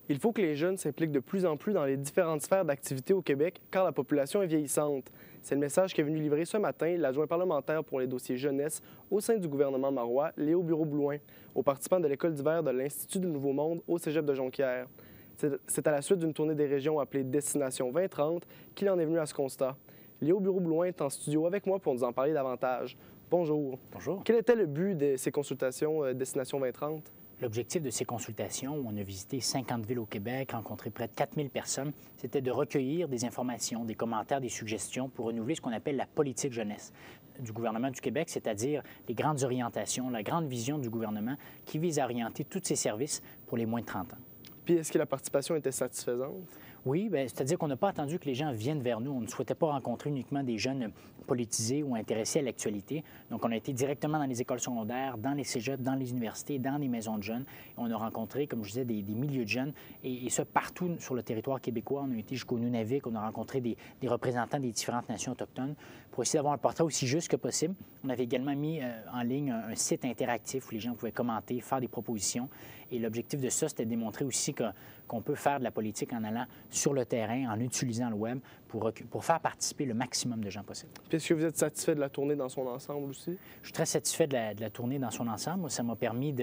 Il faut que les jeunes s'impliquent de plus en plus dans les différentes sphères d'activité au Québec car la population est vieillissante. C'est le message qu'est venu livrer ce matin l'adjoint parlementaire pour les dossiers jeunesse au sein du gouvernement marois, Léo Bureau-Blouin, aux participants de l'école d'hiver de l'Institut du Nouveau Monde au cégep de Jonquière. C'est à la suite d'une tournée des régions appelée Destination 2030 qu'il en est venu à ce constat. Léo Bureau-Blouin est en studio avec moi pour nous en parler davantage. Bonjour. Bonjour. Quel était le but de ces consultations Destination 2030? L'objectif de ces consultations, où on a visité 50 villes au Québec, rencontré près de 4000 personnes, c'était de recueillir des informations, des commentaires, des suggestions pour renouveler ce qu'on appelle la politique jeunesse du gouvernement du Québec, c'est-à-dire les grandes orientations, la grande vision du gouvernement qui vise à orienter tous ses services pour les moins de 30 ans. Puis est-ce que la participation était satisfaisante? Oui, c'est-à-dire qu'on n'a pas attendu que les gens viennent vers nous. On ne souhaitait pas rencontrer uniquement des jeunes politisés ou intéressés à l'actualité. Donc, on a été directement dans les écoles secondaires, dans les cégeps, dans les universités, dans les maisons de jeunes. Et on a rencontré, comme je disais, des milliers de jeunes, et ça partout sur le territoire québécois. On a été jusqu'au Nunavik, on a rencontré des représentants des différentes nations autochtones pour essayer d'avoir un portrait aussi juste que possible. On avait également mis en ligne un site interactif où les gens pouvaient commenter, faire des propositions. Et l'objectif de ça, c'était de démontrer aussi qu'on peut faire de la politique en allant sur le terrain, en utilisant le web pour faire participer le maximum de gens possible. Puis est-ce que vous êtes satisfait de la tournée dans son ensemble aussi? Je suis très satisfait de la tournée dans son ensemble. Moi, ça m'a permis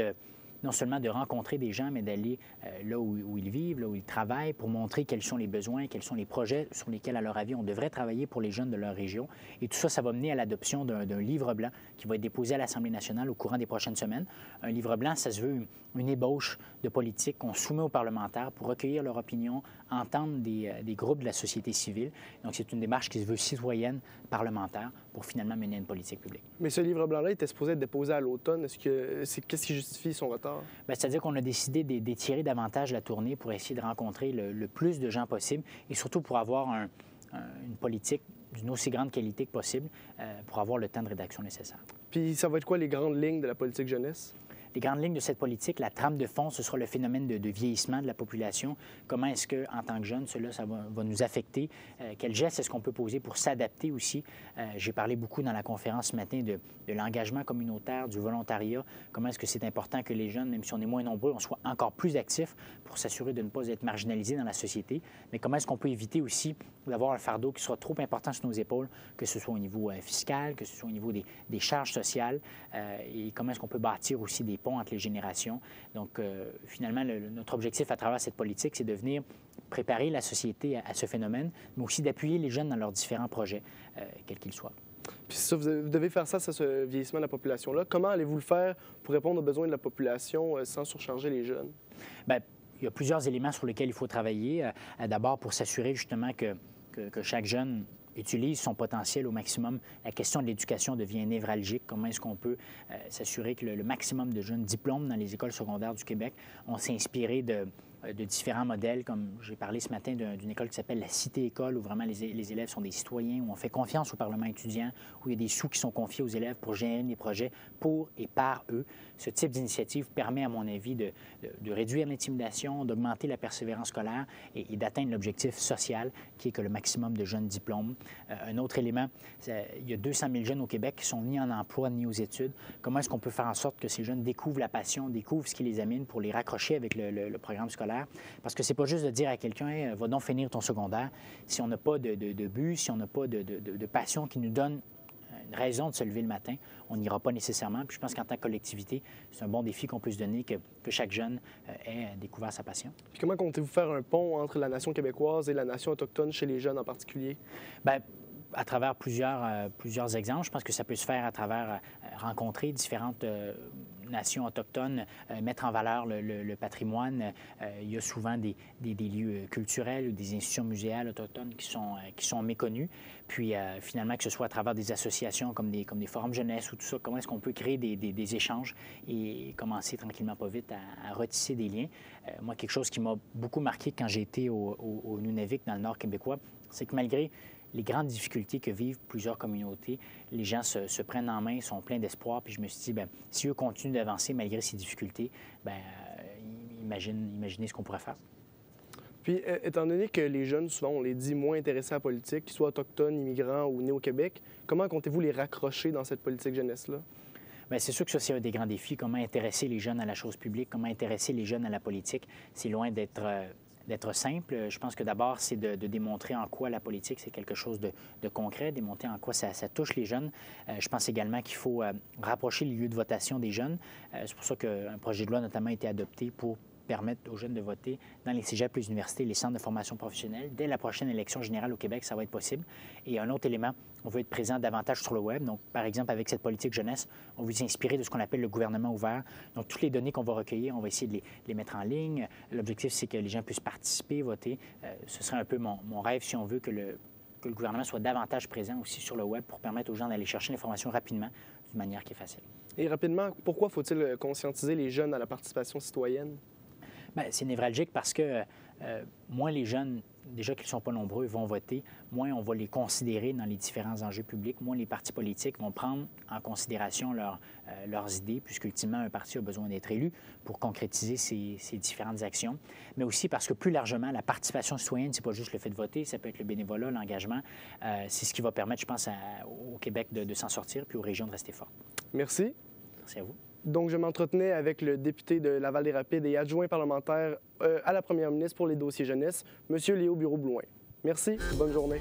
non seulement de rencontrer des gens, mais d'aller là où ils vivent, là où ils travaillent, pour montrer quels sont les besoins, quels sont les projets sur lesquels, à leur avis, on devrait travailler pour les jeunes de leur région. Et tout ça, ça va mener à l'adoption d'un livre blanc qui va être déposé à l'Assemblée nationale au courant des prochaines semaines. Un livre blanc, ça se veut une ébauche de politique qu'on soumet aux parlementaires pour recueillir leur opinion, entendre des groupes de la société civile. Donc, c'est une démarche qui se veut citoyenne, parlementaire, pour finalement mener une politique publique. Mais ce livre blanc-là était supposé être déposé à l'automne. Qu'est-ce qui justifie son retard? C'est-à-dire qu'on a décidé d'étirer davantage la tournée pour essayer de rencontrer le plus de gens possible et surtout pour avoir une politique d'une aussi grande qualité que possible pour avoir le temps de rédaction nécessaire. Puis ça va être quoi les grandes lignes de la politique jeunesse? Les grandes lignes de cette politique, la trame de fond, ce sera le phénomène de vieillissement de la population. Comment est-ce qu'en tant que jeunes, cela ça va nous affecter? Quels gestes est-ce qu'on peut poser pour s'adapter aussi? J'ai parlé beaucoup dans la conférence ce matin de l'engagement communautaire, du volontariat. Comment est-ce que c'est important que les jeunes, même si on est moins nombreux, on soit encore plus actifs pour s'assurer de ne pas être marginalisés dans la société. Mais comment est-ce qu'on peut éviter aussi d'avoir un fardeau qui sera trop important sur nos épaules, que ce soit au niveau fiscal, que ce soit au niveau des charges sociales, et comment est-ce qu'on peut bâtir aussi des ponts entre les générations. Donc, finalement, notre objectif à travers cette politique, c'est de venir préparer la société à ce phénomène, mais aussi d'appuyer les jeunes dans leurs différents projets, quels qu'ils soient. Puis ça, vous devez faire ça, ce vieillissement de la population-là. Comment allez-vous le faire pour répondre aux besoins de la population sans surcharger les jeunes? Bien, il y a plusieurs éléments sur lesquels il faut travailler. D'abord, pour s'assurer justement que chaque jeune utilise son potentiel au maximum. La question de l'éducation devient névralgique. Comment est-ce qu'on peut s'assurer que le maximum de jeunes diplômes dans les écoles secondaires du Québec? On s'est inspiré de différents modèles, comme j'ai parlé ce matin d'une école qui s'appelle la Cité-École, où vraiment les élèves sont des citoyens, où on fait confiance au Parlement étudiant, où il y a des sous qui sont confiés aux élèves pour gérer des projets pour et par eux. Ce type d'initiative permet, à mon avis, de réduire l'intimidation, d'augmenter la persévérance scolaire et d'atteindre l'objectif social, qui est que le maximum de jeunes diplômes. Un autre élément, il y a 200 000 jeunes au Québec qui sont ni en emploi ni aux études. Comment est-ce qu'on peut faire en sorte que ces jeunes découvrent la passion, découvrent ce qui les amène pour les raccrocher avec le programme scolaire? Parce que c'est pas juste de dire à quelqu'un hey, « va donc finir ton secondaire ». Si on n'a pas de but, si on n'a pas de passion qui nous donne une raison de se lever le matin, on n'ira pas nécessairement. Puis je pense qu'en tant que collectivité, c'est un bon défi qu'on peut se donner que chaque jeune ait découvert sa passion. Puis comment comptez-vous faire un pont entre la nation québécoise et la nation autochtone chez les jeunes en particulier? Bien, à travers plusieurs exemples. Je pense que ça peut se faire à travers rencontrer différentes nations autochtones, mettre en valeur le patrimoine. Il y a souvent des lieux culturels ou des institutions muséales autochtones qui sont méconnus. Puis finalement, que ce soit à travers des associations comme des forums jeunesse ou tout ça, comment est-ce qu'on peut créer des échanges et commencer tranquillement, pas vite, à retisser des liens. Moi, quelque chose qui m'a beaucoup marqué quand j'ai été au Nunavik, dans le nord québécois, c'est que malgré les grandes difficultés que vivent plusieurs communautés, les gens se prennent en main, sont pleins d'espoir. Puis je me suis dit, bien, si eux continuent d'avancer malgré ces difficultés, bien, imaginez ce qu'on pourrait faire. Puis, étant donné que les jeunes, souvent, on les dit moins intéressés à la politique, qu'ils soient autochtones, immigrants ou nés au Québec, comment comptez-vous les raccrocher dans cette politique jeunesse-là? Bien, c'est sûr que ça, c'est un des grands défis. Comment intéresser les jeunes à la chose publique, comment intéresser les jeunes à la politique. C'est loin d'être simple. Je pense que d'abord, c'est de démontrer en quoi la politique, c'est quelque chose de concret, démontrer en quoi ça touche les jeunes. Je pense également qu'il faut rapprocher les lieux de votation des jeunes. C'est pour ça qu'un projet de loi notamment a été adopté pour permettre aux jeunes de voter dans les cégeps, les universités, les centres de formation professionnelle. Dès la prochaine élection générale au Québec, ça va être possible. Et un autre élément, on veut être présent davantage sur le web. Donc, par exemple, avec cette politique jeunesse, on veut s'inspirer de ce qu'on appelle le gouvernement ouvert. Donc, toutes les données qu'on va recueillir, on va essayer de les mettre en ligne. L'objectif, c'est que les gens puissent participer, voter. Ce serait un peu mon rêve, si on veut, que le gouvernement soit davantage présent aussi sur le web pour permettre aux gens d'aller chercher l'information rapidement, d'une manière qui est facile. Et rapidement, pourquoi faut-il conscientiser les jeunes à la participation citoyenne? Bien, c'est névralgique parce que moins les jeunes, déjà qu'ils ne sont pas nombreux, vont voter, moins on va les considérer dans les différents enjeux publics, moins les partis politiques vont prendre en considération leurs idées, puisqu'ultimement, un parti a besoin d'être élu pour concrétiser ses différentes actions. Mais aussi parce que plus largement, la participation citoyenne, ce n'est pas juste le fait de voter, ça peut être le bénévolat, l'engagement. C'est ce qui va permettre, je pense, au Québec de s'en sortir, puis aux régions de rester fortes. Merci. Merci à vous. Donc, je m'entretenais avec le député de Laval-des-Rapides et adjoint parlementaire à la première ministre pour les dossiers jeunesse, M. Léo Bureau-Blouin. Merci, bonne journée.